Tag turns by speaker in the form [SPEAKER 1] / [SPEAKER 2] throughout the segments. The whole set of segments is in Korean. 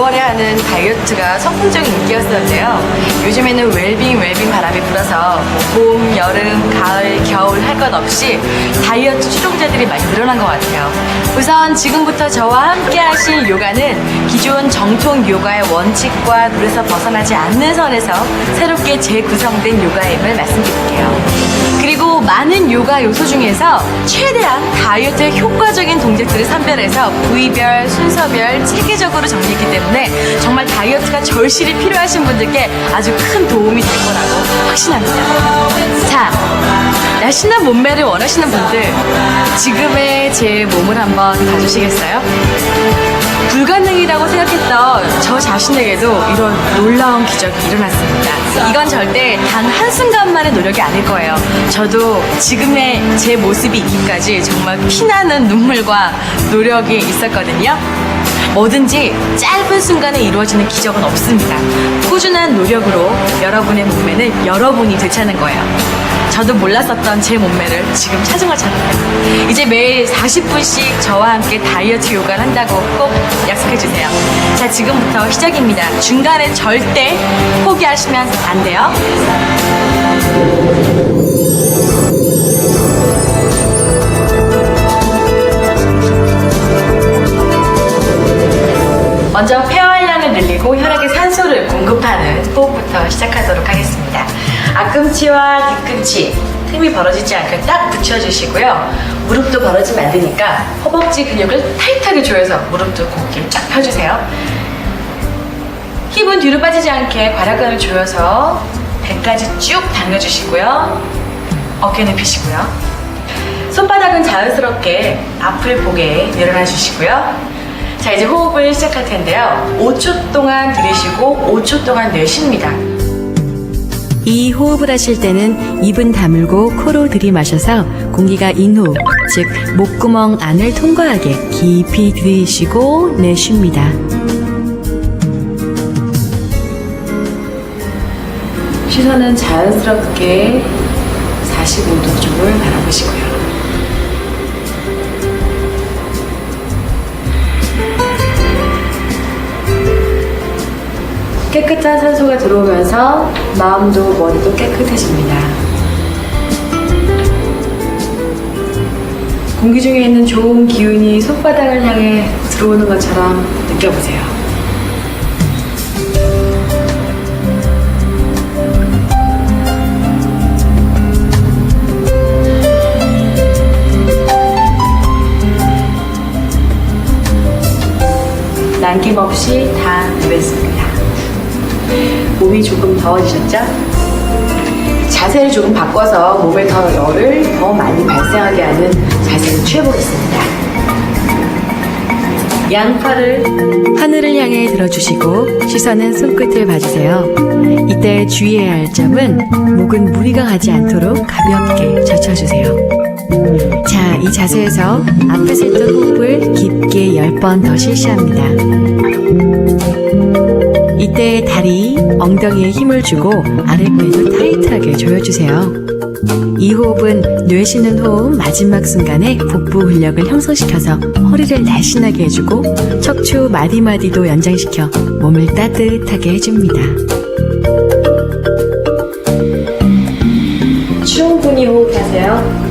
[SPEAKER 1] 5월에 하는 다이어트가 선풍적인 인기였었는데요. 요즘에는 웰빙 바람이 불어서 봄, 여름, 가을, 겨울 할 것 없이 다이어트 추종자들이 많이 늘어난 것 같아요. 우선 지금부터 저와 함께 하실 요가는 기존 정통 요가의 원칙과 룰에서 벗어나지 않는 선에서 새롭게 재구성된 요가임을 말씀드릴게요. 그리고 많은 요가 요소 중에서 최대한 다이어트에 효과적인 동작들을 선별해서 부위별, 순서별, 체계적으로 정리했기 때문에 정말 다이어트가 절실히 필요하신 분들께 아주 큰 도움이 될 거라고 확신합니다. 자, 날씬한 몸매를 원하시는 분들, 지금의 제 몸을 한번 봐주시겠어요? 불가능이라고 생각했던 저 자신에게도 이런 놀라운 기적이 일어났습니다. 이건 절대 단 한순간만의 노력이 아닐 거예요. 저도 지금의 제 모습이 있기까지 정말 피나는 눈물과 노력이 있었거든요. 뭐든지 짧은 순간에 이루어지는 기적은 없습니다. 꾸준한 노력으로 여러분의 몸매는 여러분이 되찾는 거예요. 저도 몰랐었던 제 몸매를 지금 찾은 것처럼요. 이제 매일 40분씩 저와 함께 다이어트 요가를 한다고 꼭 약속해주세요. 자, 지금부터 시작입니다. 중간에 절대 포기하시면 안 돼요. 먼저 폐활량을 늘리고 혈액에 산소를 공급하는 호흡부터 시작하도록 하겠습니다. 앞꿈치와 뒤꿈치 틈이 벌어지지 않게 딱 붙여주시고요. 무릎도 벌어지면 안 되니까 허벅지 근육을 타이트하게 조여서 무릎도 곧게 쫙 펴주세요. 힙은 뒤로 빠지지 않게 괄약근을 조여서 배까지 쭉 당겨주시고요. 어깨는 펴시고요. 손바닥은 자연스럽게 앞을 보게 내려놔 주시고요. 자, 이제 호흡을 시작할 텐데요. 5초 동안 들이쉬고 5초 동안 내쉽니다.
[SPEAKER 2] 이 호흡을 하실 때는 입은 다물고 코로 들이마셔서 공기가 인후, 즉 목구멍 안을 통과하게 깊이 들이쉬고 내쉽니다.
[SPEAKER 1] 시선은 자연스럽게 45도 쪽을 바라보시고요. 깨끗한 산소가 들어오면서 마음도 머리도 깨끗해집니다. 공기 중에 있는 좋은 기운이 손바닥을 향해 들어오는 것처럼 느껴보세요. 남김없이 다 내뱉습니다. 몸이 조금 더워지셨죠? 자세를 조금 바꿔서 몸에 더 열을 더 많이 발생하게 하는 자세를 취해보겠습니다. 양팔을
[SPEAKER 2] 하늘을 향해 들어주시고 시선은 손끝을 봐주세요. 이때 주의해야 할 점은 목은 무리가 가지 않도록 가볍게 젖혀주세요. 자, 이 자세에서 앞에서 했던 호흡을 깊게 10번 더 실시합니다. 이때 다리, 엉덩이에 힘을 주고 아랫배도 타이트하게 조여주세요. 이 호흡은 뇌쉬는 호흡 마지막 순간에 복부 근력을 형성시켜서 허리를 날씬하게 해주고 척추 마디마디도 연장시켜 몸을 따뜻하게 해줍니다.
[SPEAKER 1] 충분히 호흡하세요.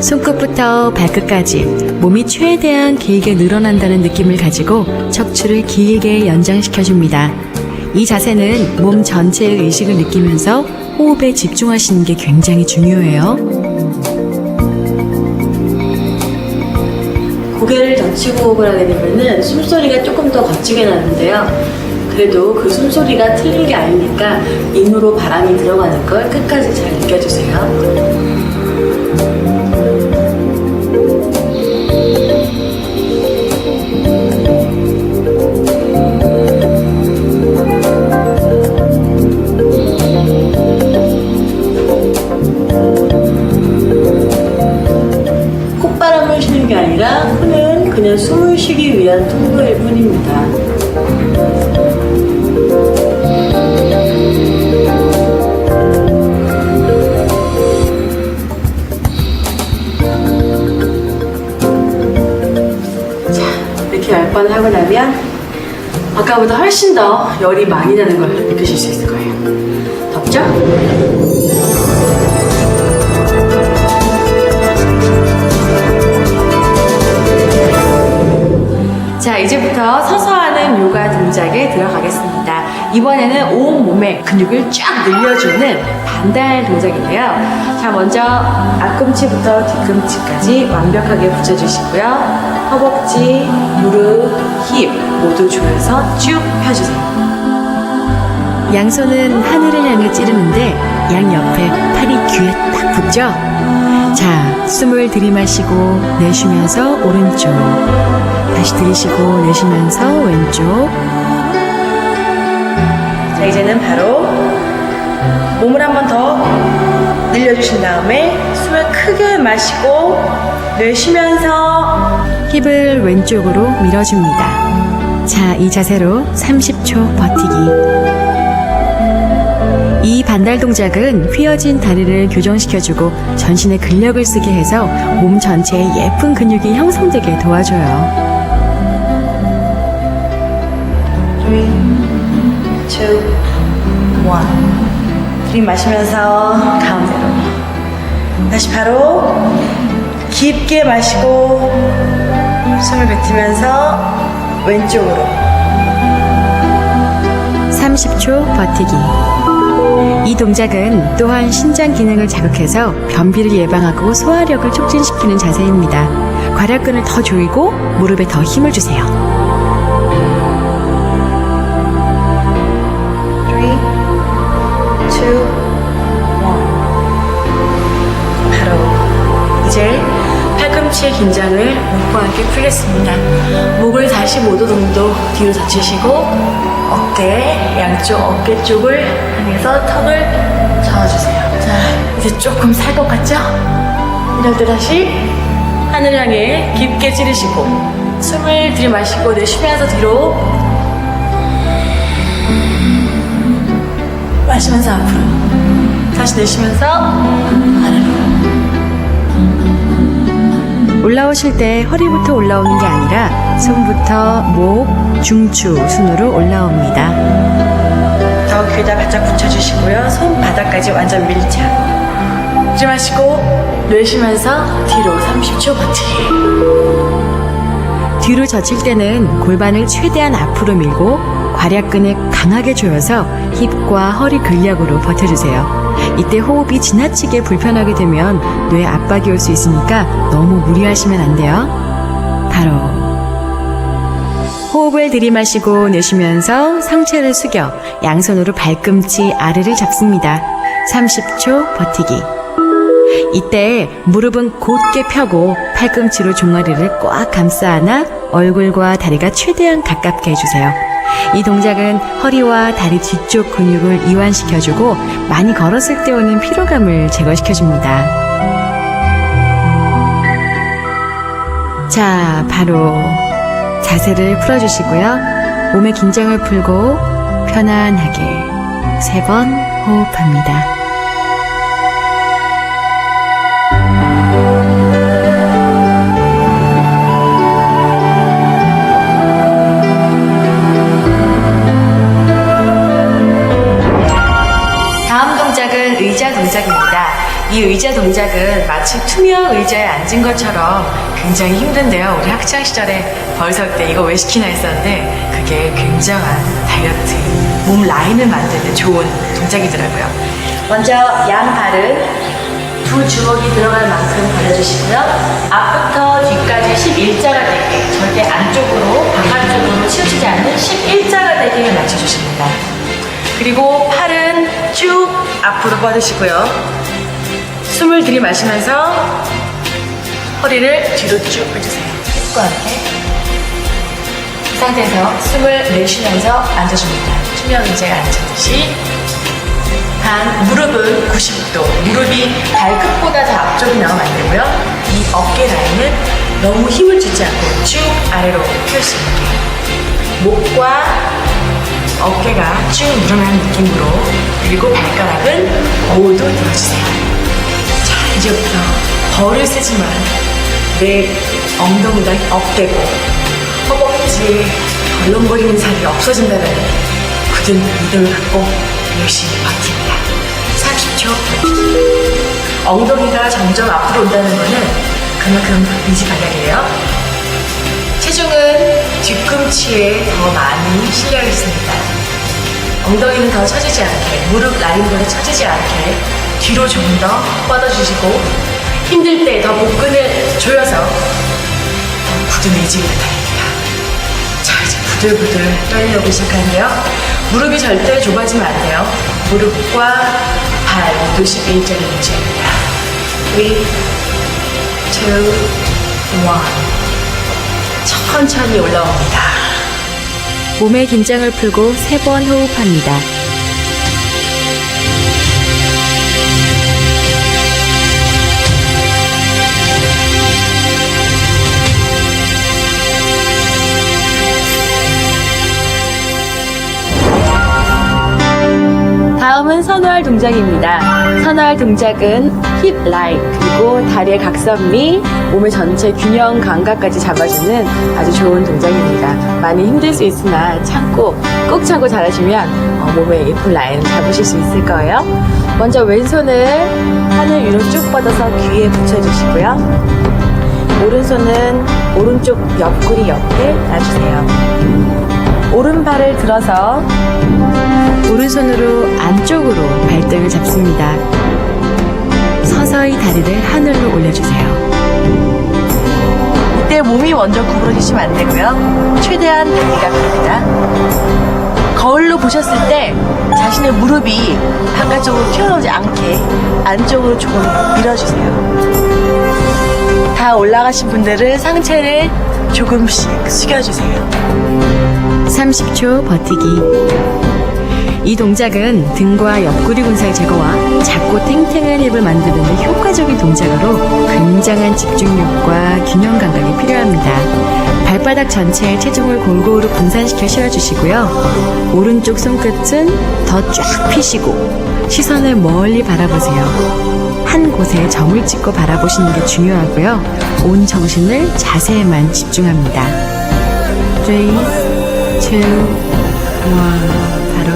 [SPEAKER 2] 손끝부터 발끝까지 몸이 최대한 길게 늘어난다는 느낌을 가지고 척추를 길게 연장시켜줍니다. 이 자세는 몸 전체의 의식을 느끼면서 호흡에 집중하시는 게 굉장히 중요해요.
[SPEAKER 1] 고개를 젖히고 호흡을 하게 되면은 숨소리가 조금 더 거치게 나는데요. 그래도 그 숨소리가 틀린 게 아니니까 입으로 바람이 들어가는 걸 끝까지 잘 느껴주세요. 콧바람을 쉬는 게 아니라 코는 그냥 숨을 쉬기 위한 통로일 뿐입니다. 하면 아까보다 훨씬 더 열이 많이 나는 걸 느끼실 수 있을 거예요. 덥죠? 자, 이제부터 서서 하는 요가 동작에 들어가겠습니다. 이번에는 온 몸의 근육을 쫙 늘려주는 반달 동작인데요. 자, 먼저 앞꿈치부터 뒤꿈치까지 완벽하게 붙여주시고요. 허벅지, 무릎, 힙 모두 조여서 쭉 펴주세요.
[SPEAKER 2] 양손은 하늘을 향해 찌르는데 양옆에 팔이 귀에 딱 붙죠? 자, 숨을 들이마시고 내쉬면서 오른쪽, 다시 들이쉬고 내쉬면서 왼쪽.
[SPEAKER 1] 자, 이제는 바로 몸을 한 번 더 늘려주신 다음에 숨을 크게 마시고 내쉬면서
[SPEAKER 2] 힙을 왼쪽으로 밀어줍니다. 자, 이 자세로 30초 버티기. 이 반달 동작은 휘어진 다리를 교정시켜주고 전신에 근력을 쓰게 해서 몸 전체에 예쁜 근육이 형성되게 도와줘요.
[SPEAKER 1] 3, 2, 1. 들이마시면서 가운데로. 다시 바로 깊게 마시고 숨을 뱉으면서 왼쪽으로.
[SPEAKER 2] 30초 버티기. 이 동작은 또한 신장 기능을 자극해서 변비를 예방하고 소화력을 촉진시키는 자세입니다. 괄약근을 더 조이고 무릎에 더 힘을 주세요.
[SPEAKER 1] 3, 2, 1. 바로 이제 팔꿈치의 긴장을 목과 함께 풀겠습니다. 목을 45도 정도 뒤로 젖히시고 어깨, 양쪽 어깨 쪽을 향해서 턱을 저어주세요. 자, 이제 조금 살 것 같죠? 이럴 때 다시 하늘을 향해 깊게 찌르시고 숨을 들이마시고 내쉬면서 뒤로 마시면서 앞으로 다시 내쉬면서 아래로.
[SPEAKER 2] 올라오실 때 허리부터 올라오는 게 아니라 손부터 목, 중추 순으로 올라옵니다.
[SPEAKER 1] 더 귀에다 바짝 붙여주시고요. 손바닥까지 완전 밀착. 들이마시고 내쉬면서 뒤로 30초 버티기.
[SPEAKER 2] 뒤로 젖힐 때는 골반을 최대한 앞으로 밀고 괄약근을 강하게 조여서 힙과 허리 근력으로 버텨주세요. 이때 호흡이 지나치게 불편하게 되면 뇌에 압박이 올 수 있으니까 너무 무리하시면 안 돼요. 바로 호흡을 들이마시고 내쉬면서 상체를 숙여 양손으로 발꿈치 아래를 잡습니다. 30초 버티기. 이때 무릎은 곧게 펴고 팔꿈치로 종아리를 꽉 감싸 안아 얼굴과 다리가 최대한 가깝게 해주세요. 이 동작은 허리와 다리 뒤쪽 근육을 이완시켜주고 많이 걸었을 때 오는 피로감을 제거시켜줍니다. 자, 바로 자세를 풀어주시고요. 몸의 긴장을 풀고 편안하게 3번 호흡합니다.
[SPEAKER 1] 의자 동작입니다. 이 의자 동작은 마치 투명 의자에 앉은 것처럼 굉장히 힘든데요. 우리 학창 시절에 벌설 때 이거 왜 시키나 했었는데 그게 굉장한 다이어트, 몸 라인을 만드는 좋은 동작이더라고요. 먼저 양 발은 두 주먹이 들어갈 만큼 벌려주시고요. 앞부터 뒤까지 11자가 되게, 절대 안쪽으로 바깥쪽으로 치우치지 않는 11자가 되게 맞춰주십니다. 그리고 팔은 쭉 앞으로 뻗으시고요. 숨을 들이마시면서 허리를 뒤로 쭉 빼주세요. 힙과 함께. 이 상태에서 숨을 내쉬면서 앉아줍니다. 투명 의자에 앉듯이. 단 무릎은 90도. 무릎이 발끝보다 더 앞쪽이 나오면 안 되고요. 이 어깨 라인은 너무 힘을 주지 않고 쭉 아래로 펼 수 있게. 목과 어깨가 쭉 늘어나는 느낌으로, 그리고 발가락은 모두 들어주세요. 자, 이제부터 벌을 세지만 내 엉덩이가 업되고 허벅지, 덜렁거리는 살이 없어진다는 굳은 믿음을 갖고 열심히 버팁니다. 30초. 엉덩이가 점점 앞으로 온다는 것은 그만큼 의지 바닥이에요. 체중은 뒤꿈치에 더 많이 실려 있습니다. 엉덩이는 더 처지지 않게, 무릎 라인도 처지지 않게 뒤로 좀 더 뻗어주시고, 힘들 때 더 복근을 조여서 더 굳은 의지를 나타냅니다. 자, 이제 부들부들 떨려오기 시작하는데요. 무릎이 절대 좁아지면 안 돼요. 무릎과 발 모두 11자리 위치입니다. 3, 2, 1. 천천히 올라옵니다.
[SPEAKER 2] 몸의 긴장을 풀고 3번 호흡합니다. 다음은 선호할 동작입니다. 선호할 동작은 힙 라인, 그리고 다리의 각선미, 몸의 전체 균형 감각까지 잡아주는 아주 좋은 동작입니다. 많이 힘들 수 있으나 꾹 참고 잘하시면 몸의 예쁜 라인을 잡으실 수 있을 거예요. 먼저 왼손을 하늘 위로 쭉 뻗어서 귀에 붙여주시고요. 오른손은 오른쪽 옆구리 옆에 놔주세요. 오른발을 들어서 오른손으로 안쪽으로 발등을 잡습니다. 서서히 다리를 하늘로 올려주세요.
[SPEAKER 1] 이때 몸이 먼저 구부러지시면 안 되고요. 최대한 다리가 갑니다. 거울로 보셨을 때 자신의 무릎이 바깥쪽으로 튀어나오지 않게 안쪽으로 조금 밀어주세요. 다 올라가신 분들은 상체를 조금씩 숙여주세요.
[SPEAKER 2] 30초 버티기. 이 동작은 등과 옆구리 군살 제거와 작고 탱탱한 힙을 만드는 데 효과적인 동작으로 굉장한 집중력과 균형 감각이 필요합니다. 발바닥 전체에 체중을 골고루 분산시켜 실어주시고요. 오른쪽 손끝은 더 쫙 펴시고 시선을 멀리 바라보세요. 한 곳에 점을 찍고 바라보시는 게 중요하고요. 온 정신을 자세에만 집중합니다. 3, 2, 1, 바로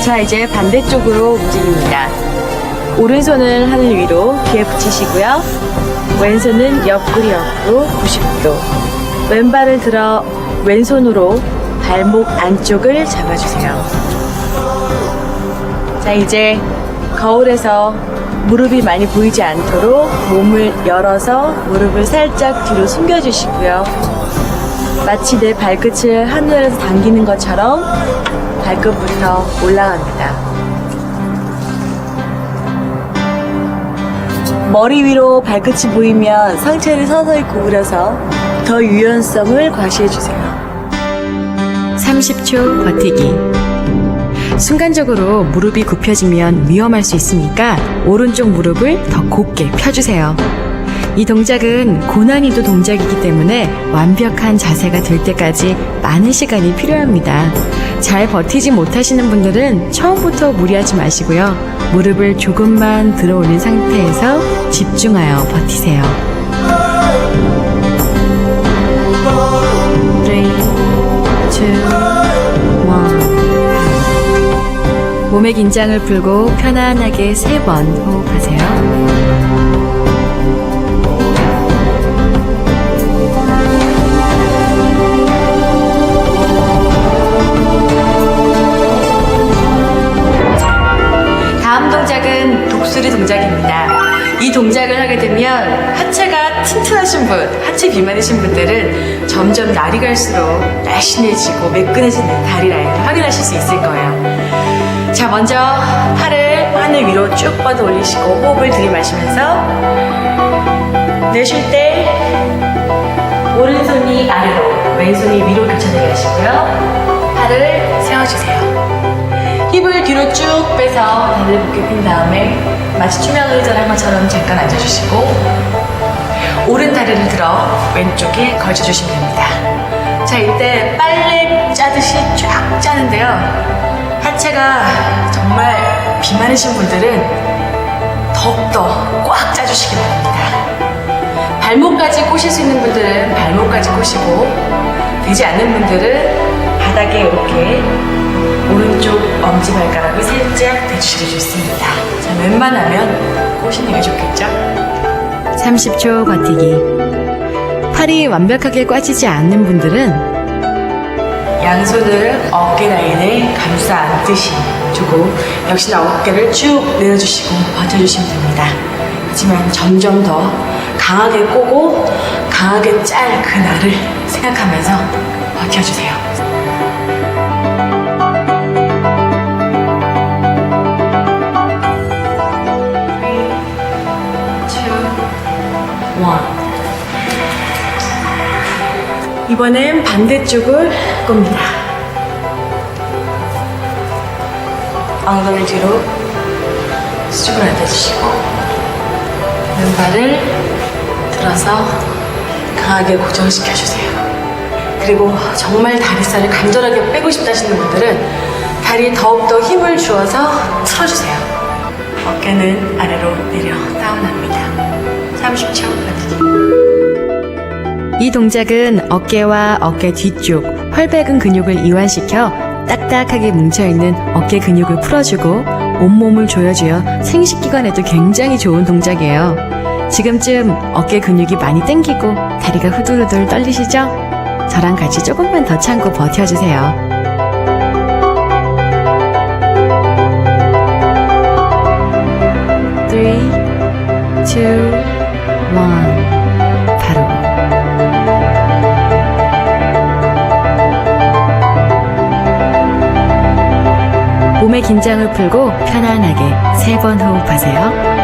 [SPEAKER 1] 자, 이제 반대쪽으로 움직입니다. 오른손을 하늘 위로 귀에 붙이시고요. 왼손은 옆구리 옆으로 90도. 왼발을 들어 왼손으로 발목 안쪽을 잡아주세요. 자, 이제 거울에서 무릎이 많이 보이지 않도록 몸을 열어서 무릎을 살짝 뒤로 숨겨주시고요. 마치 내 발끝을 하늘에서 당기는 것처럼 발끝부터 올라갑니다. 머리 위로 발끝이 보이면 상체를 서서히 구부려서 더 유연성을 과시해주세요.
[SPEAKER 2] 30초 버티기. 순간적으로 무릎이 굽혀지면 위험할 수 있으니까 오른쪽 무릎을 더 곧게 펴주세요. 이 동작은 고난이도 동작이기 때문에 완벽한 자세가 될 때까지 많은 시간이 필요합니다. 잘 버티지 못하시는 분들은 처음부터 무리하지 마시고요. 무릎을 조금만 들어 올린 상태에서 집중하여 버티세요. 3, 2, 1. 몸의 긴장을 풀고 편안하게 3번 호흡하세요.
[SPEAKER 1] 다음 동작은 독수리 동작입니다. 이 동작을 하게 되면 하체가 튼튼하신 분, 하체 비만이신 분들은 점점 날이 갈수록 날씬해지고 매끈해지는 다리 라인을 확인하실 수 있을 거예요. 자, 먼저 팔을 하늘 위로 쭉 뻗어 올리시고 호흡을 들이마시면서 내쉴 때 오른손이 아래로, 왼손이 위로 교차되게 하시고요. 팔을 세워주세요. 힙을 뒤로 쭉 빼서 다리를 높게 핀 다음에 마치 투명 의자를 한 것처럼 잠깐 앉아주시고 오른 다리를 들어 왼쪽에 걸쳐주시면 됩니다. 자, 이때 빨래 짜듯이 쫙 짜는데요. 하체가 정말 비만이신 분들은 더욱더 꽉 짜주시기 바랍니다. 발목까지 꼬실 수 있는 분들은 발목까지 꼬시고, 되지 않는 분들은 바닥에 이렇게 오른쪽 엄지발가락을 살짝 대주셔도 좋습니다. 자, 웬만하면 꼬시는 게 좋겠죠?
[SPEAKER 2] 30초 버티기. 팔이 완벽하게 꽈지지 않는 분들은
[SPEAKER 1] 양손을 어깨 라인에 감싸 안듯이 두고 역시나 어깨를 쭉 내려주시고 버텨주시면 됩니다. 하지만 점점 더 강하게 꼬고 강하게 짤 그날을 생각하면서 버텨주세요. 이번엔 반대쪽을 꼽니다. 엉덩이 뒤로 수직으로 앉아주시고 왼발을 들어서 강하게 고정시켜주세요. 그리고 정말 다리살을 간절하게 빼고 싶다 하시는 분들은 다리에 더욱더 힘을 주어서 틀어주세요. 어깨는 아래로 내려 다운합니다. 30초 버티기.
[SPEAKER 2] 이 동작은 어깨와 어깨 뒤쪽 활백은 근육을 이완시켜 딱딱하게 뭉쳐있는 어깨 근육을 풀어주고 온몸을 조여주어 생식기관에도 굉장히 좋은 동작이에요. 지금쯤 어깨 근육이 많이 땡기고 다리가 후들후들 떨리시죠? 저랑 같이 조금만 더 참고 버텨주세요. 3, 2, 1 바로 몸의 긴장을 풀고 편안하게 3번 호흡하세요.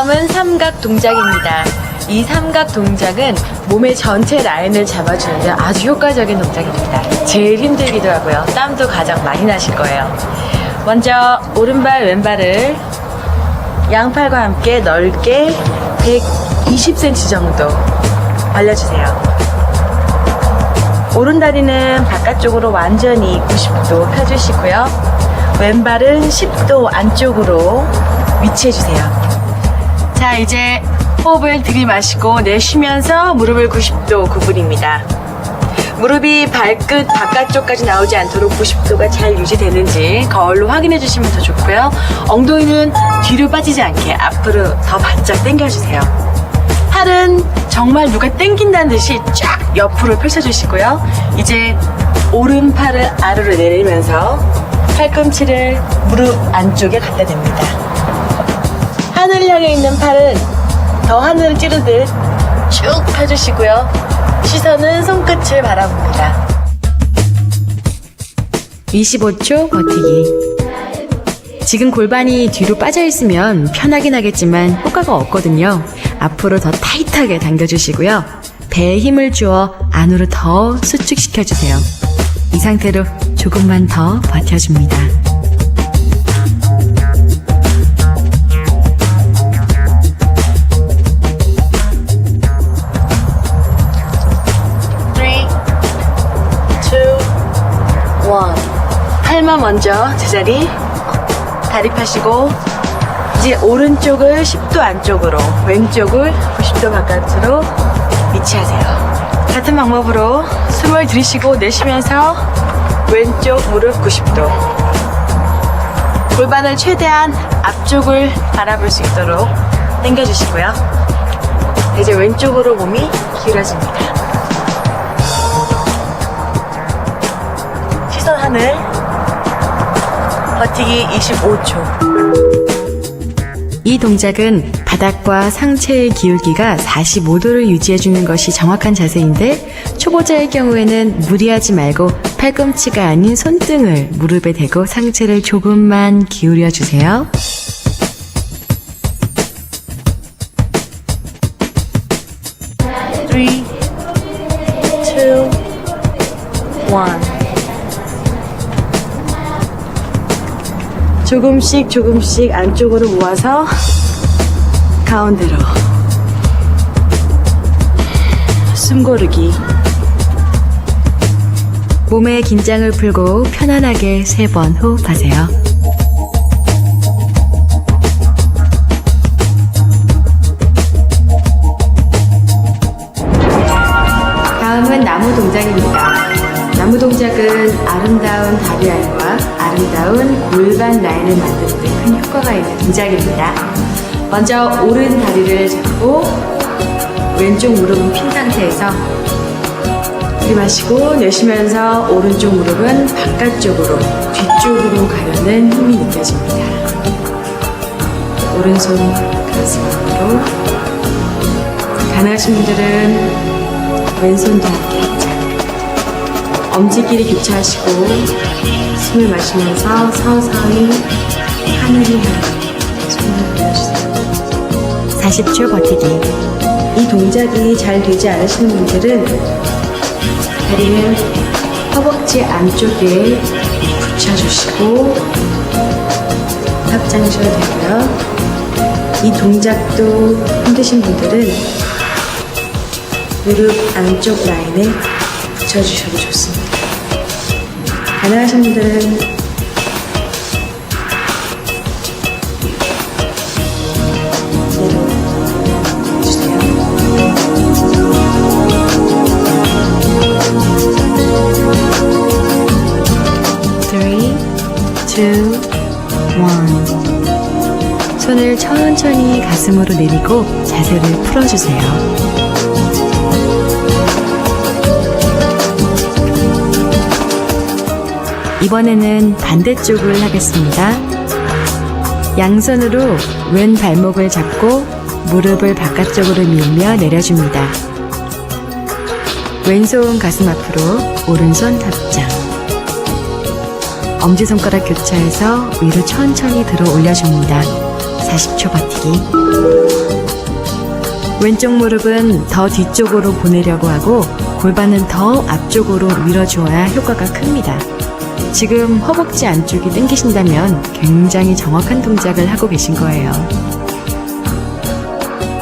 [SPEAKER 1] 다음은 삼각 동작입니다. 이 삼각 동작은 몸의 전체 라인을 잡아주는데 아주 효과적인 동작입니다. 제일 힘들기도 하고요. 땀도 가장 많이 나실 거예요. 먼저 오른발 왼발을 양팔과 함께 넓게 120cm 정도 벌려주세요. 오른다리는 바깥쪽으로 완전히 90도 펴주시고요. 왼발은 10도 안쪽으로 위치해주세요. 자, 이제 호흡을 들이마시고 내쉬면서 무릎을 90도 구부립니다. 무릎이 발끝 바깥쪽까지 나오지 않도록 90도가 잘 유지되는지 거울로 확인해 주시면 더 좋고요. 엉덩이는 뒤로 빠지지 않게 앞으로 더 바짝 당겨주세요. 팔은 정말 누가 당긴다는 듯이 쫙 옆으로 펼쳐주시고요. 이제 오른팔을 아래로 내리면서 팔꿈치를 무릎 안쪽에 갖다 댑니다. 하늘을 향해 있는 팔은 더 하늘을 찌르듯 쭉 펴주시고요. 시선은 손끝을 바라봅니다.
[SPEAKER 2] 25초 버티기. 지금 골반이 뒤로 빠져 있으면 편하긴 하겠지만 효과가 없거든요. 앞으로 더 타이트하게 당겨주시고요. 배에 힘을 주어 안으로 더 수축시켜주세요. 이 상태로 조금만 더 버텨줍니다.
[SPEAKER 1] 1. 팔만 먼저 제자리 다리 펴시고 이제 오른쪽을 10도 안쪽으로 왼쪽을 90도 바깥으로 위치하세요. 같은 방법으로 숨을 들이쉬고 내쉬면서 왼쪽 무릎 90도 골반을 최대한 앞쪽을 바라볼 수 있도록 당겨주시고요. 이제 왼쪽으로 몸이 기울어집니다. 하늘 버티기 25초.
[SPEAKER 2] 이 동작은 바닥과 상체의 기울기가 45도를 유지해주는 것이 정확한 자세인데 초보자의 경우에는 무리하지 말고 팔꿈치가 아닌 손등을 무릎에 대고 상체를 조금만 기울여주세요.
[SPEAKER 1] 3, 2, 1. 조금씩 안쪽으로 모아서 가운데로 숨 고르기.
[SPEAKER 2] 몸의 긴장을 풀고 편안하게 3번 호흡하세요. 다음은 나무 동작입니다. 나무 동작은 아름다운 다리 라인과 아름다운 골반 라인을 만드는 데 큰 효과가 있는 동작입니다. 먼저 오른 다리를 잡고 왼쪽 무릎은 핀 상태에서 들이마시고 내쉬면서 오른쪽 무릎은 바깥쪽으로 뒤쪽으로 가려는 힘이 느껴집니다. 오른손 가슴으로 가능하신 분들은 왼손도 함께 엄지끼리 교차하시고 숨을 마시면서 서서히 하늘을 향해 손을 올려주세요. 40초 버티기. 이 동작이 잘 되지 않으시는 분들은 다리는 허벅지 안쪽에 붙여주시고 합장하셔도 되고요. 이 동작도 힘드신 분들은 무릎 안쪽 라인에 붙여주셔도 좋습니다. 가능하신 분들은 손을 천천히 가슴으로 내리고 자세를 풀어주세요. 이번에는 반대쪽을 하겠습니다. 양손으로 왼 발목을 잡고 무릎을 바깥쪽으로 밀며 내려줍니다. 왼손 가슴 앞으로 오른손 합장. 엄지손가락 교차해서 위로 천천히 들어 올려줍니다. 40초 버티기. 왼쪽 무릎은 더 뒤쪽으로 보내려고 하고 골반은 더 앞쪽으로 밀어주어야 효과가 큽니다. 지금 허벅지 안쪽이 당기신다면 굉장히 정확한 동작을 하고 계신 거예요.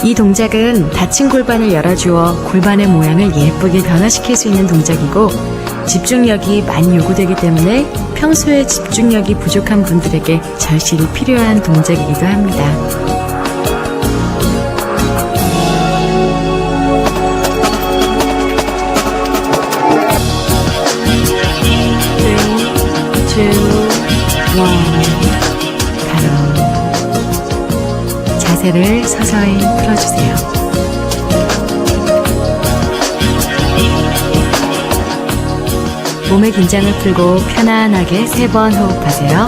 [SPEAKER 2] 이 동작은 다친 골반을 열어주어 골반의 모양을 예쁘게 변화시킬 수 있는 동작이고 집중력이 많이 요구되기 때문에 평소에 집중력이 부족한 분들에게 절실히 필요한 동작이기도 합니다. 바로 자세를 서서히 풀어주세요. 몸의 긴장을 풀고 편안하게 3번 호흡하세요.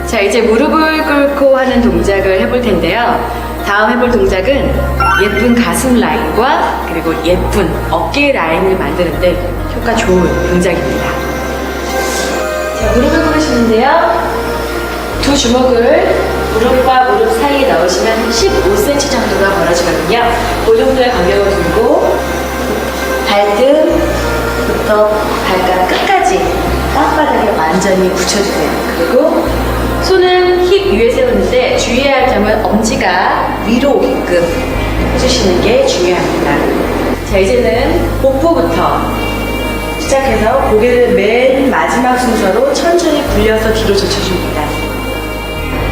[SPEAKER 2] 자, 이제 무릎을 꿇고 하는 동작을 해볼 텐데요. 다음 해볼 동작은 예쁜 가슴 라인과 그리고 예쁜 어깨 라인을 만드는데 효과 좋은 동작입니다. 자, 무릎을 꿇으시는데요. 두 주먹을 무릎과 무릎 사이에 넣으시면 15cm 정도가 벌어지거든요. 그 정도의 간격을 두고 발등부터 발가락 끝까지 땅바닥에 완전히 붙여주세요. 그리고 손은 힙 위에 세우는데 주의해야 할 점은 엄지가 위로 오게끔 해주시는 게 중요합니다. 자, 이제는 복부부터 시작해서 고개를 맨 마지막 순서로 천천히 굴려서 뒤로 젖혀줍니다.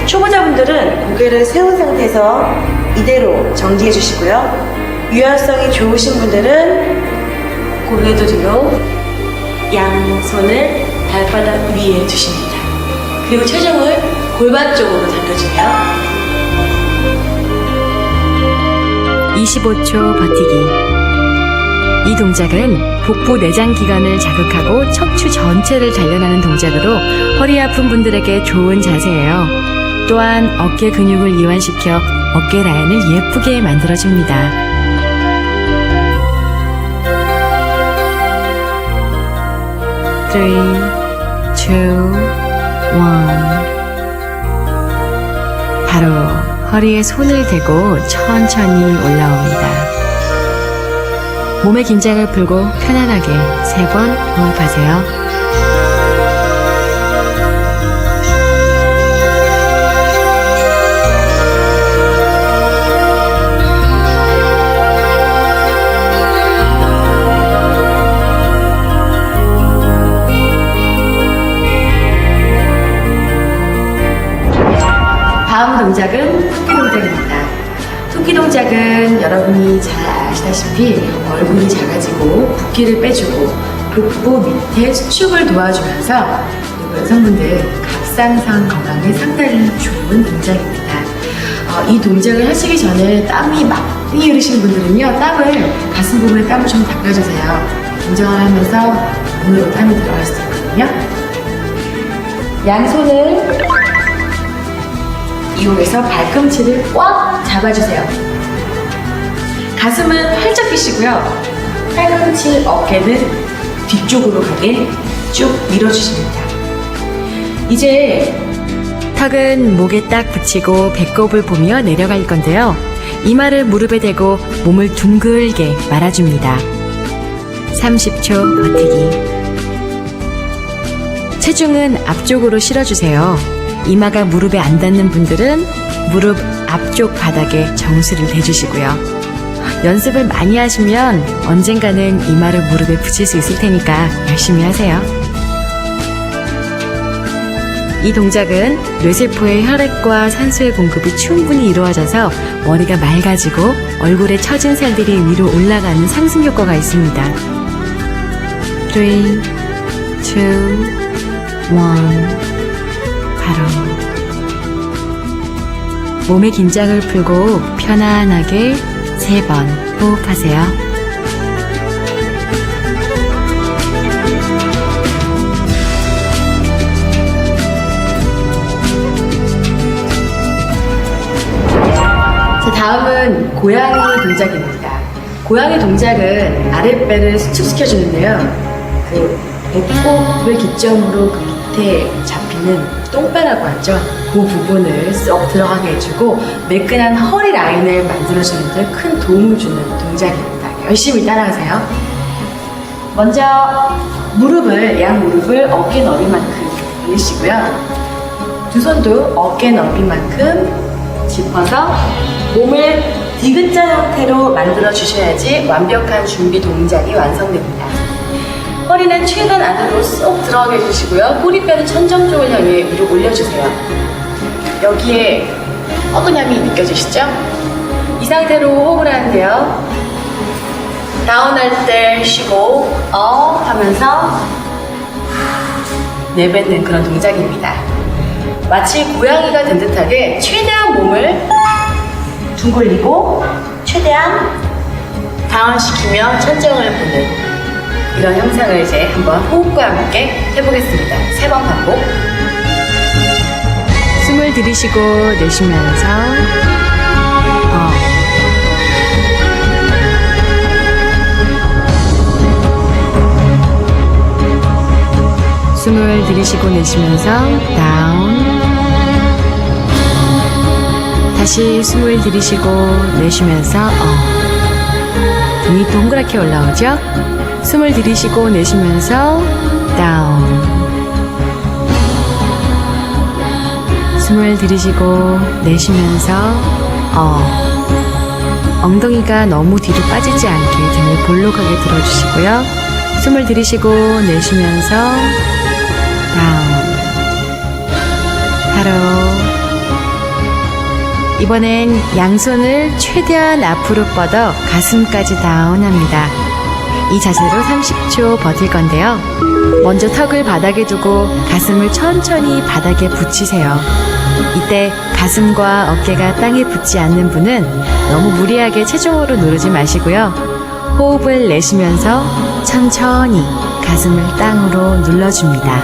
[SPEAKER 2] 초보자분들은 고개를 세운 상태에서 이대로 정지해 주시고요. 유연성이 좋으신 분들은 고개도 뒤로 양손을 발바닥 위에 두십니다. 그리고 체중을 골반 쪽으로 당겨주세요. 25초 버티기. 이 동작은 복부 내장 기관을 자극하고 척추 전체를 단련하는 동작으로 허리 아픈 분들에게 좋은 자세예요. 또한 어깨 근육을 이완시켜 어깨 라인을 예쁘게 만들어줍니다. Three, two, one. 바로 허리에 손을 대고 천천히 올라옵니다. 몸의 긴장을 풀고 편안하게 3번 호흡하세요. 다음 동작은 토끼 동작입니다. 토끼 동작은 여러분이 잘 아시다시피 얼굴이 작아지고 붓기를 빼주고 복부 밑에 수축을 도와주면서 그리고 여성분들 갑상선 건강에 상당히 좋은 동작입니다. 이 동작을 하시기 전에 땀이 많이 흐르시는 분들은요, 가슴 부분에 땀을 좀 닦아주세요. 동작을 하면서 눈으로 땀이 들어갈 수 있거든요. 양손을 이용해서 발꿈치를 꽉 잡아주세요. 가슴은 활짝 펴시고요. 팔꿈치, 어깨는 뒤쪽으로 가게 쭉 밀어주십니다. 이제 턱은 목에 딱 붙이고 배꼽을 보며 내려갈 건데요. 이마를 무릎에 대고 몸을 둥글게 말아줍니다. 30초 버티기. 체중은 앞쪽으로 실어주세요. 이마가 무릎에 안 닿는 분들은 무릎 앞쪽 바닥에 정수를 대주시고요. 연습을 많이 하시면 언젠가는 이마를 무릎에 붙일 수 있을 테니까 열심히 하세요. 이 동작은 뇌세포의 혈액과 산소의 공급이 충분히 이루어져서 머리가 맑아지고 얼굴에 처진 살들이 위로 올라가는 상승 효과가 있습니다. 3, 2, 1 바로 몸의 긴장을 풀고 편안하게 3번 호흡하세요. 자, 다음은 고양이 동작입니다. 고양이 동작은 아랫배를 수축시켜 주는데요. 배꼽을 기점으로 그 밑에 잡히는 똥배라고 하죠. 그 부분을 쏙 들어가게 해주고 매끈한 허리 라인을 만들어주는 데 큰 도움을 주는 동작입니다. 열심히 따라하세요. 먼저 양 무릎을 어깨 너비만큼 올리시고요. 두 손도 어깨 너비만큼 짚어서 몸을 디귿자 형태로 만들어 주셔야지 완벽한 준비 동작이 완성됩니다. 허리는 최대한 안으로 쏙 들어가게 해주시고요. 꼬리뼈는 천정 쪽을 향해 위로 올려주세요. 여기에 어근함이 느껴지시죠? 이 상태로 호흡을 하는데요. 다운할 때 쉬고 하면서 내뱉는 그런 동작입니다. 마치 고양이가 된 듯하게 최대한 몸을 둥글리고 최대한 다운시키며 천정을 보는 이런 형상을 이제 한번 호흡과 함께 해보겠습니다. 3번 반복. 숨을 들이쉬고 내쉬면서 숨을 들이쉬고 내쉬면서 다운. 다시 숨을 들이쉬고 내쉬면서 등이 동그랗게 올라오죠? 숨을 들이쉬고 내쉬면서 다운. 숨을 들이쉬고 내쉬면서 엉덩이가 너무 뒤로 빠지지 않게 등을 볼록하게 들어주시고요. 숨을 들이쉬고 내쉬면서 다운. 바로 이번엔 양손을 최대한 앞으로 뻗어 가슴까지 다운합니다. 이 자세로 30초 버틸 건데요. 먼저 턱을 바닥에 두고 가슴을 천천히 바닥에 붙이세요. 이때 가슴과 어깨가 땅에 붙지 않는 분은 너무 무리하게 체중으로 누르지 마시고요. 호흡을 내쉬면서 천천히 가슴을 땅으로 눌러줍니다.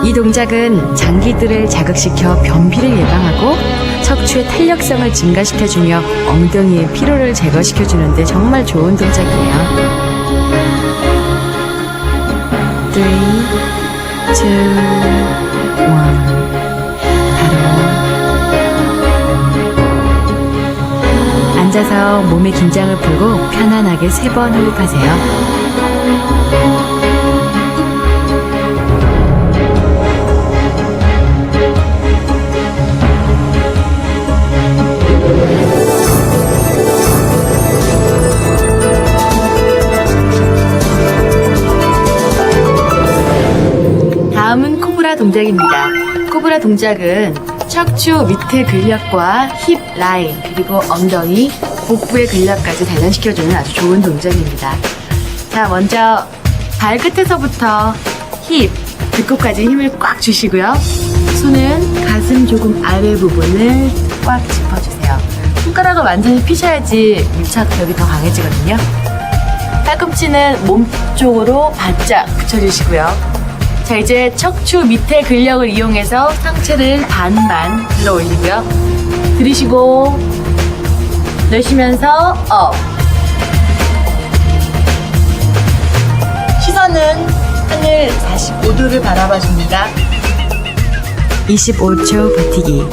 [SPEAKER 2] 이 동작은 장기들을 자극시켜 변비를 예방하고 척추의 탄력성을 증가시켜주며 엉덩이의 피로를 제거시켜주는데 정말 좋은 동작이에요. 3, 2, 1 바로 앉아서 몸의 긴장을 풀고 편안하게 3번 호흡하세요. 다음은 코브라 동작입니다. 코브라 동작은 척추 밑에 근력과 힙 라인 그리고 엉덩이, 복부의 근력까지 단련시켜주는 아주 좋은 동작입니다. 자, 먼저 발끝에서부터 힙, 배꼽까지 힘을 꽉 주시고요. 손은 가슴 조금 아래 부분을 꽉 짚어주세요. 손가락을 완전히 피셔야지 밀착력이 더 강해지거든요. 팔꿈치는 몸 쪽으로 바짝 붙여주시고요. 자, 이제 척추 밑에 근력을 이용해서 상체를 반만 들어 올리고요. 들이쉬고 내쉬면서 업. 시선은 하늘 45도를 바라봐 줍니다. 25초 버티기.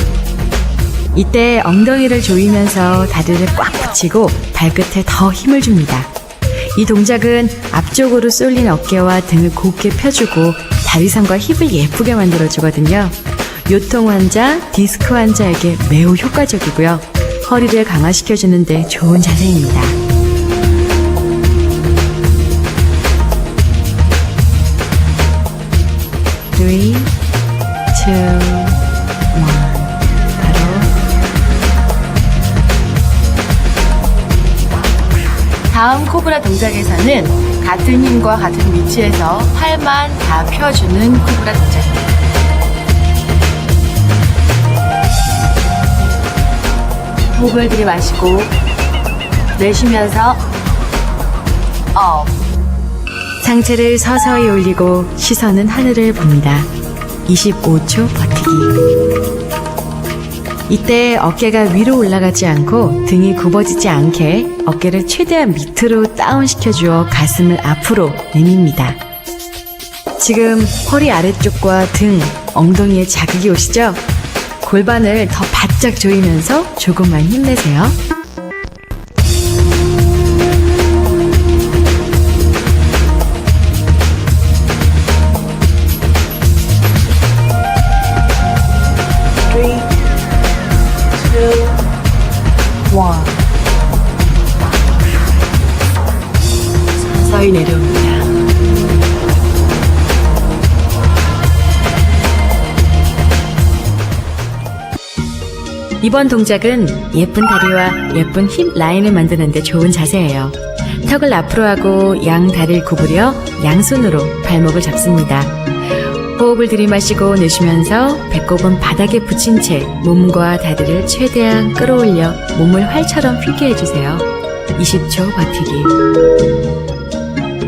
[SPEAKER 2] 이때 엉덩이를 조이면서 다리를 꽉 붙이고 발끝에 더 힘을 줍니다. 이 동작은 앞쪽으로 쏠린 어깨와 등을 곧게 펴주고 다리선과 힙을 예쁘게 만들어주거든요. 요통 환자, 디스크 환자에게 매우 효과적이고요. 허리를 강화시켜주는데 좋은 자세입니다. Three, two, one. 바로
[SPEAKER 1] 다음 코브라 동작에서는 같은 힘과 같은 위치에서 팔만 다 펴주는 코브라 동작입니다. 호흡을 들이마시고 내쉬면서 업.
[SPEAKER 2] 상체를 서서히 올리고 시선은 하늘을 봅니다. 25초 버티기. 이때 어깨가 위로 올라가지 않고 등이 굽어지지 않게 어깨를 최대한 밑으로 다운시켜주어 가슴을 앞으로 내밉니다. 지금 허리 아래쪽과 등, 엉덩이에 자극이 오시죠? 골반을 더 바짝 조이면서 조금만 힘내세요. 서서히 내려옵니다. 이번 동작은 예쁜 다리와 예쁜 힙 라인을 만드는 데 좋은 자세예요. 턱을 앞으로 하고 양 다리를 구부려 양손으로 발목을 잡습니다. 호흡을 들이마시고 내쉬면서 배꼽은 바닥에 붙인 채 몸과 다리를 최대한 끌어올려 몸을 활처럼 펴게 해주세요. 20초 버티기.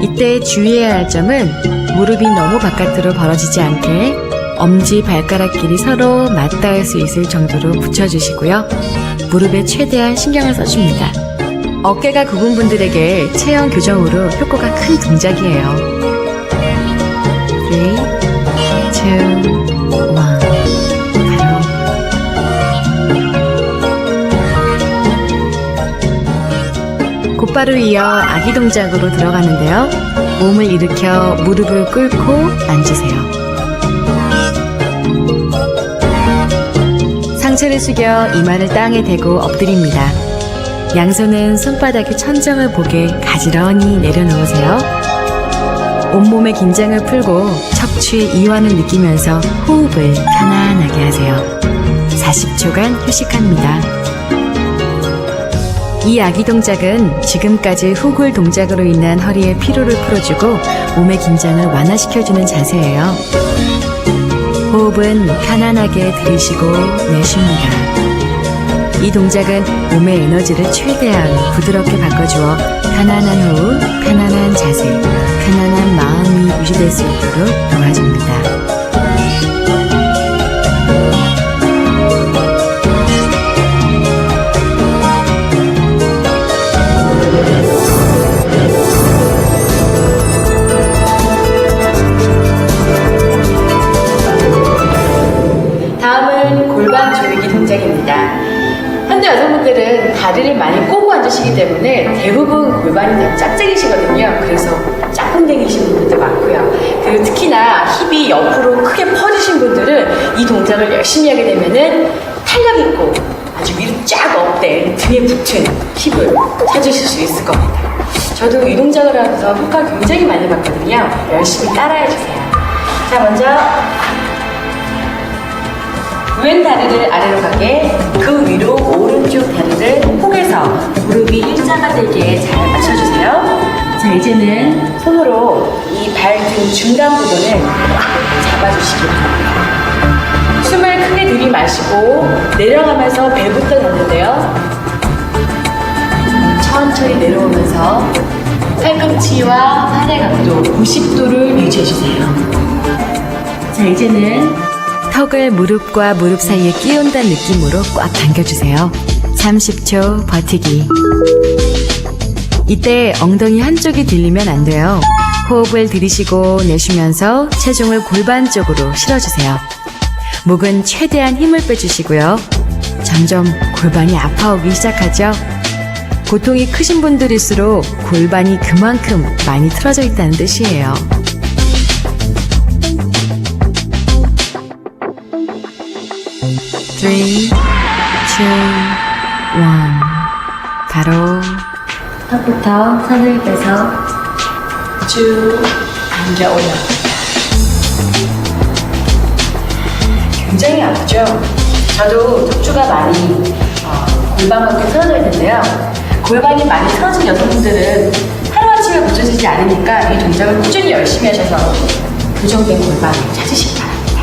[SPEAKER 2] 이때 주의해야 할 점은 무릎이 너무 바깥으로 벌어지지 않게 엄지 발가락끼리 서로 맞닿을 수 있을 정도로 붙여주시고요. 무릎에 최대한 신경을 써줍니다. 어깨가 굽은 분들에게 체형 교정으로 효과가 큰 동작이에요. 3, 2, 1. 바로 곧바로 이어 아기 동작으로 들어가는데요. 몸을 일으켜 무릎을 꿇고 앉으세요. 상체를 숙여 이마를 땅에 대고 엎드립니다. 양손은 손바닥에 천정을 보게 가지런히 내려놓으세요. 온몸의 긴장을 풀고 척추의 이완을 느끼면서 호흡을 편안하게 하세요. 40초간 휴식합니다. 이 아기 동작은 지금까지 후굴 동작으로 인한 허리의 피로를 풀어주고 몸의 긴장을 완화시켜주는 자세예요. 호흡은 편안하게 들이쉬고 내쉽니다. 이 동작은 몸의 에너지를 최대한 부드럽게 바꿔주어 편안한 호흡, 편안한 자세, 편안한 마음이 유지될 수 있도록 도와줍니다.
[SPEAKER 1] 다음은 골반 조이기 동작입니다. 현대 여성분들은 다리를 많이 꼬고 하시기 때문에 대부분 골반이 다 짝짝이시거든요. 그래서 짝꿍댕이신 분들도 많고요. 그리고 특히나 힙이 옆으로 크게 퍼지신 분들은 이 동작을 열심히 하게 되면은 탄력 있고 아주 위로 쫙 업된 등에 붙은 힙을 찾으실 수 있을 겁니다. 저도 이 동작을 하면서 효과 굉장히 많이 봤거든요. 열심히 따라해주세요. 자, 먼저 왼 다리를 아래로 가게, 그 위로 오른쪽 다리를 폭에서 무릎이 일자가 되게 잘 맞춰주세요. 자, 이제는 손으로 이 발등 중간 부분을 꽉 잡아주시기 바랍니다. 숨을 크게 들이마시고 내려가면서 배부터 닿는데요. 천천히 내려오면서 팔꿈치와 팔의 각도 90도를 유지해주세요. 자, 이제는
[SPEAKER 2] 턱을 무릎과 무릎 사이에 끼운다는 느낌으로 꽉 당겨주세요. 30초 버티기. 이때 엉덩이 한쪽이 들리면 안 돼요. 호흡을 들이쉬고 내쉬면서 체중을 골반 쪽으로 실어주세요. 목은 최대한 힘을 빼주시고요. 점점 골반이 아파오기 시작하죠. 고통이 크신 분들일수록 골반이 그만큼 많이 틀어져 있다는 뜻이에요. 3, 2, 1. 바로 턱부터 손을 빼서 쭉 당겨 올려봅니다. 굉장히 아프죠? 저도 척추가 많이 골반만큼 틀어져 있는데요. 골반이 많이 틀어진 여성분들은 하루아침에 고쳐지지 않으니까 이 동작을 꾸준히 열심히 하셔서 교정된 골반을 찾으시기 바랍니다.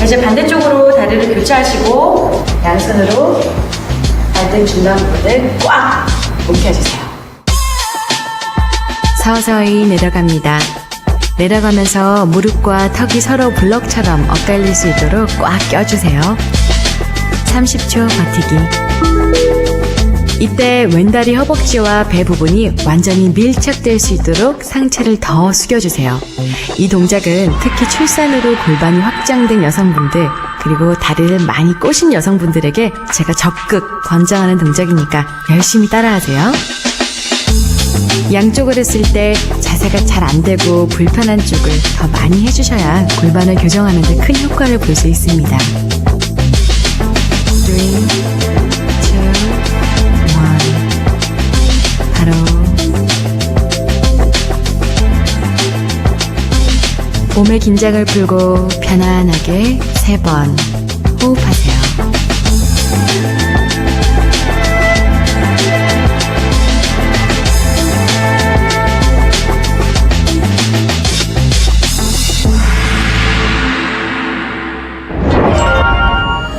[SPEAKER 2] 이제 반대쪽으로 다리를 교차하시고 양손으로 발등 중간 부분을 꽉 움켜주세요. 서서히 내려갑니다. 내려가면서 무릎과 턱이 서로 블럭처럼 엇갈릴 수 있도록 꽉 껴주세요. 30초 버티기. 이때 왼다리 허벅지와 배 부분이 완전히 밀착될 수 있도록 상체를 더 숙여주세요. 이 동작은 특히 출산으로 골반이 확장된 여성분들, 그리고 다리를 많이 꼬신 여성분들에게 제가 적극 권장하는 동작이니까 열심히 따라하세요. 양쪽을 했을 때 자세가 잘 안 되고 불편한 쪽을 더 많이 해주셔야 골반을 교정하는 데 큰 효과를 볼 수 있습니다. 3, 2, 1. 바로 몸의 긴장을 풀고 편안하게 3번 호흡하세요.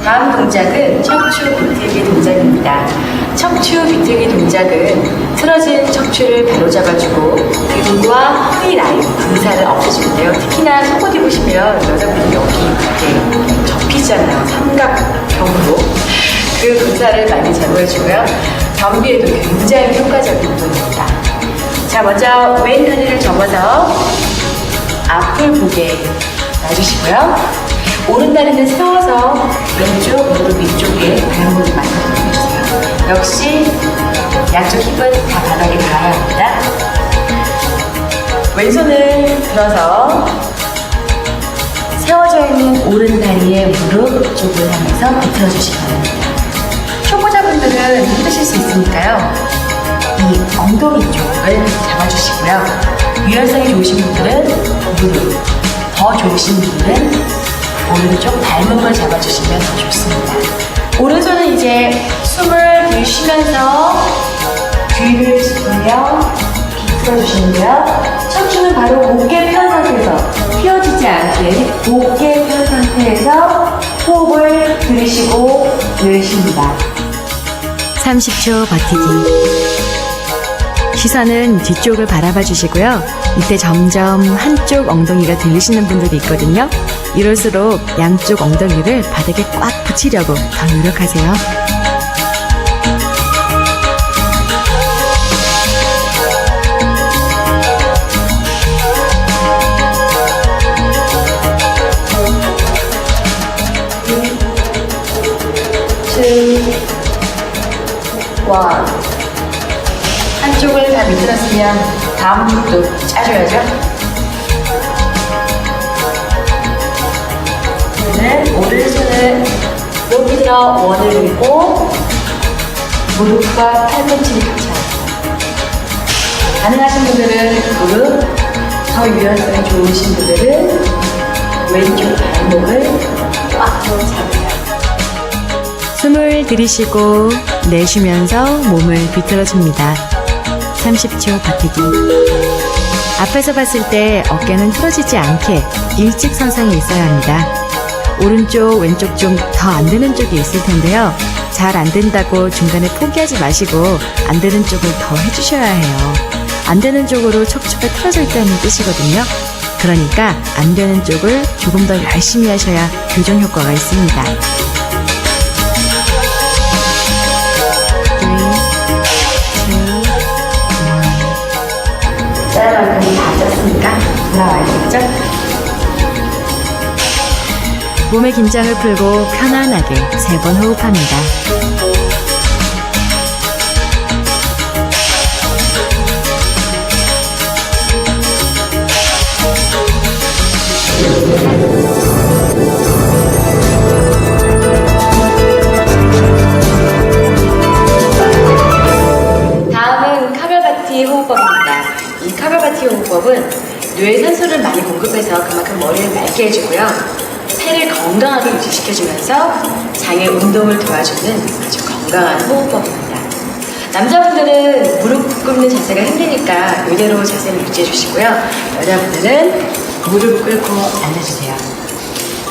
[SPEAKER 1] 다음 동작은 척추 비틀기 동작입니다. 척추 비틀기 동작은 틀어진 척추를 바로잡아주고 등과 허리 라인, 등살을 없애주는데요. 특히나 속옷 입으시면 여자분이 여기 이렇게 접히잖아요. 삼각형으로. 그 등살을 많이 제거해주고요. 변비에도 굉장히 효과적인 운동입니다. 자, 먼저 왼 다리를 접어서 앞을 보게 놔주시고요. 오른 다리는 세워서 왼쪽 무릎 위쪽에 발목을 맞춰주세요. 역시 양쪽 힙은 다 바닥에 닿아야 합니다. 왼손을 들어서 세워져 있는 오른 다리의 무릎 쪽을 향해서 비틀어주시기 바랍니다. 초보자분들은 힘드실 수 있으니까요. 이 엉덩이 쪽을 잡아주시고요. 유연성이 좋으신 분들은 무릎, 더 좋으신 분들은 오른쪽 발목을 잡아주시면 더 좋습니다. 오른손은 이제 숨을 들이쉬면서 뒤를 짚으며 비틀어주시는데요. 척추는 바로 어깨 편 상태에서 휘어지지 않게 어깨 편 상태에서 호흡을 들이쉬고 내쉽니다.
[SPEAKER 2] 30초 버티기. 시선은 뒤쪽을 바라봐 주시고요. 이때 점점 한쪽 엉덩이가 들리시는 분들이 있거든요. 이럴수록 양쪽 엉덩이를 바닥에 꽉 붙이려고 더 노력하세요.
[SPEAKER 1] 앞쪽을 다 비틀었으면 다음 쪽도 짜줘야죠. 저는 오른손을 높이 들어 원을 그리고 무릎과 팔꿈치를 같이 하고, 가능하신 분들은 무릎, 더 유연성이 좋으신 분들은 왼쪽 발목을 꽉 잡으세요.
[SPEAKER 2] 숨을 들이쉬고 내쉬면서 몸을 비틀어줍니다. 30초 버티기. 앞에서 봤을 때 어깨는 틀어지지 않게 일직선상에 있어야 합니다. 오른쪽, 왼쪽 좀 더 안 되는 쪽이 있을 텐데요. 잘 안 된다고 중간에 포기하지 마시고 안 되는 쪽을 더 해주셔야 해요. 안 되는 쪽으로 척추가 틀어져 있다는 뜻이거든요. 그러니까 안 되는 쪽을 조금 더 열심히 하셔야 교정 효과가 있습니다.
[SPEAKER 1] 3, 2, 1. 짤만큼이 다 짰으니까 올라와야겠죠?
[SPEAKER 2] 몸의 긴장을 풀고 편안하게 3번 호흡합니다.
[SPEAKER 1] 다음은 카멜바티 호흡법입니다. 이 카멜바티 호흡법은 뇌에 산소를 많이 공급해서 그만큼 머리를 맑게 해주고요. 폐를 건강하게 유지시켜주면서 장의 운동을 도와주는 아주 건강한 호흡법입니다. 남자분들은 무릎 꿇는 자세가 힘드니까 이대로 자세를 유지해주시고요. 여자분들은 무릎 꿇고 앉아주세요.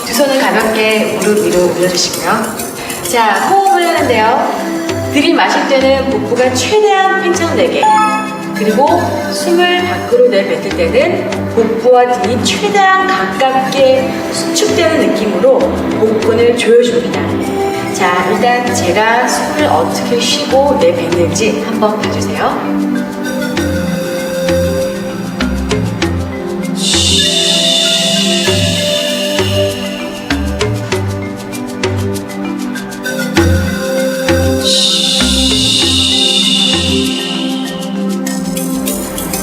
[SPEAKER 1] 두 손을 가볍게 무릎 위로 올려주시고요. 자, 호흡을 하는데요. 들이마실 때는 복부가 최대한 팽창되게, 그리고 숨을 밖으로 내뱉을 때는 복부와 등이 최대한 가깝게 수축되는 느낌으로 복근을 조여줍니다. 자, 일단 제가 숨을 어떻게 쉬고 내뱉는지 한번 봐주세요.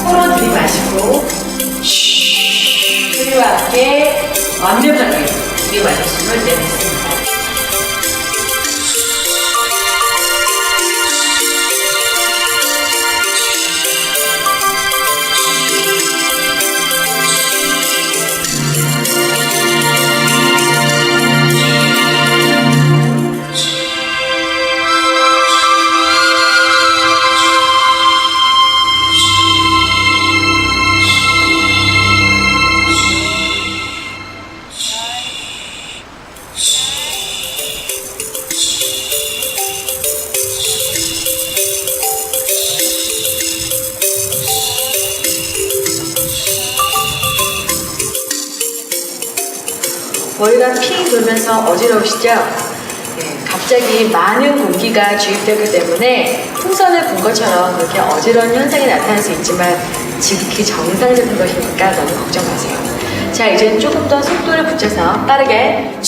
[SPEAKER 1] 코로 들이마시고 소리와 함께 완벽하게 들이마신 숨을 내뱉습니다. 머리가 핑 돌면서 어지러우시죠? 네, 갑자기 많은 공기가 주입되기 때문에 풍선을 분 것처럼 그렇게 어지러운 현상이 나타날 수 있지만 지극히 정상적인 것이니까 너무 걱정 마세요. 자, 이제 조금 더 속도를 붙여서 빠르게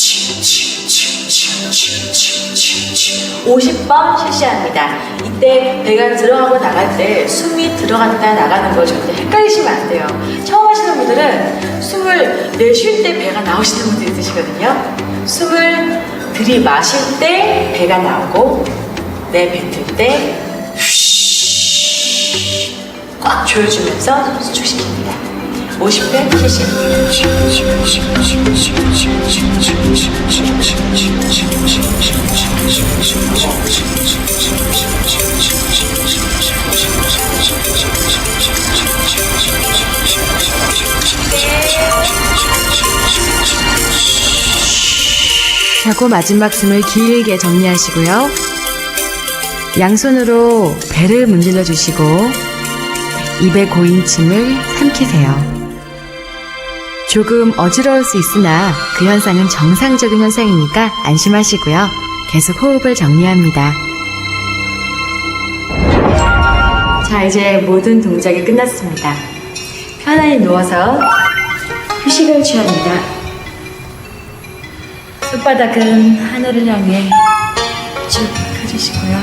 [SPEAKER 1] 50번 실시합니다. 이때 배가 들어가고 나갈 때 숨이 들어갔다 나가는 거 절대 헷갈리시면 안 돼요. 처음 하시는 분들은 숨을 내쉴 때 배가 나오시는 분들이 있으시거든요. 숨을 들이마실 때 배가 나오고 내뱉을 때 꽉 조여주면서 수축시킵니다. 50회 실시.
[SPEAKER 2] 하고 마지막 숨을 길게 정리하시고요. 양손으로 배를 문질러 주시고 입에 고인 침을 삼키세요. 조금 어지러울 수 있으나 그 현상은 정상적인 현상이니까 안심하시고요. 계속 호흡을 정리합니다.
[SPEAKER 1] 자, 이제 모든 동작이 끝났습니다. 편안히 누워서 휴식을 취합니다. 손바닥은 하늘을 향해 쭉 펴주시고요.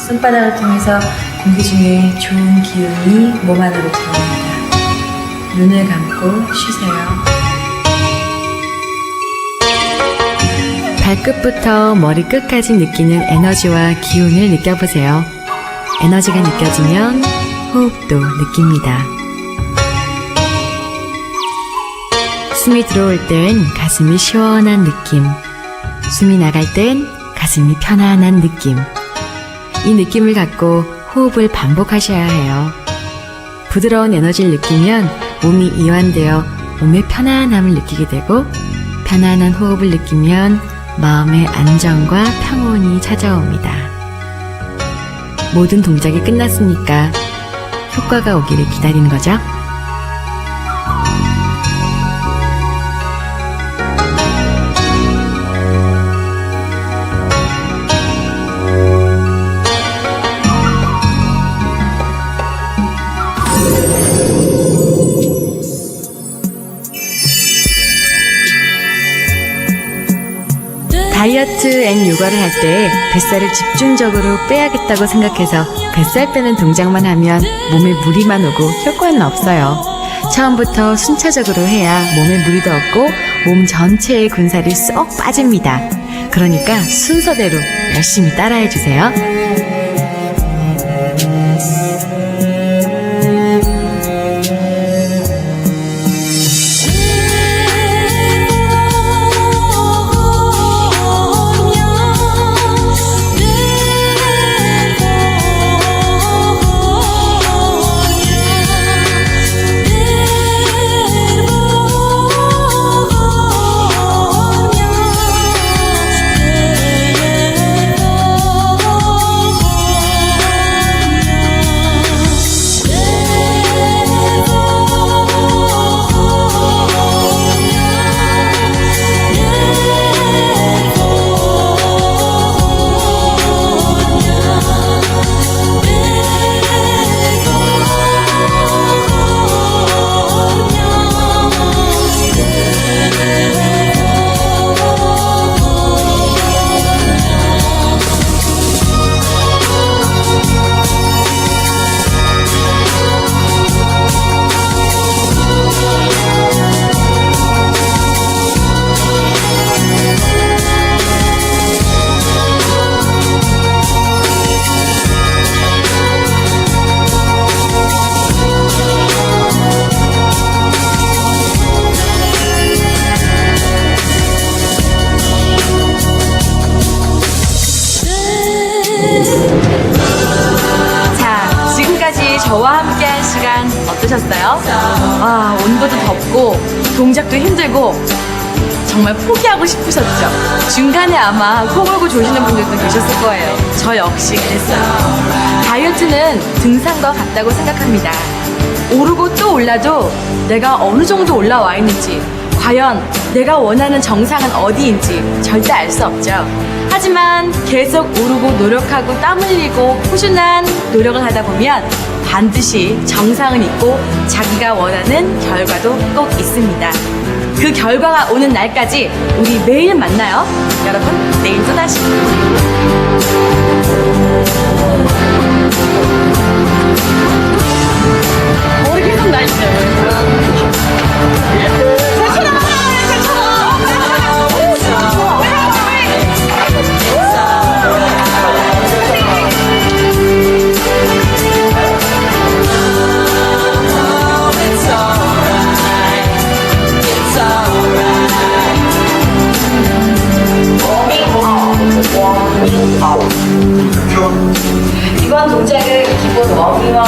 [SPEAKER 1] 손바닥을 통해서
[SPEAKER 2] 공기 중에 좋은 기운이 몸 안으로 들어옵니다. 눈을 감고 쉬세요. 발끝부터 머리 끝까지 느끼는 에너지와 기운을 느껴보세요. 에너지가 느껴지면 호흡도 느낍니다. 숨이 들어올 땐 가슴이 시원한 느낌, 숨이 나갈 땐 가슴이 편안한 느낌. 이 느낌을 갖고 호흡을 반복하셔야 해요. 부드러운 에너지를 느끼면 몸이 이완되어 몸의 편안함을 느끼게 되고, 편안한 호흡을 느끼면 마음의 안정과 평온이 찾아옵니다. 모든 동작이 끝났으니까 효과가 오기를 기다리는 거죠. 다이어트 앤 요가를 할 때 뱃살을 집중적으로 빼야겠다고 생각해서 뱃살 빼는 동작만 하면 몸에 무리만 오고 효과는 없어요. 처음부터 순차적으로 해야 몸에 무리도 없고 몸 전체의 군살이 쏙 빠집니다. 그러니까 순서대로 열심히 따라해주세요.
[SPEAKER 1] 자, 지금까지 저와 함께한 시간 어떠셨어요? 온도도 덥고 동작도 힘들고 정말 포기하고 싶으셨죠? 중간에 아마 코 골고 조시는 분들도 계셨을 거예요. 저 역시 그랬어요. 다이어트는 등산과 같다고 생각합니다. 오르고 또 올라도 내가 어느 정도 올라와 있는지, 과연 내가 원하는 정상은 어디인지 절대 알 수 없죠. 하지만 계속 오르고 노력하고 땀 흘리고 꾸준한 노력을 하다 보면 반드시 정상은 있고 자기가 원하는 결과도 꼭 있습니다. 그 결과가 오는 날까지 우리 매일 만나요. 여러분, 내일 또 다시. 머리 계속 나 있어요. 이번 동작은 기본 워밍업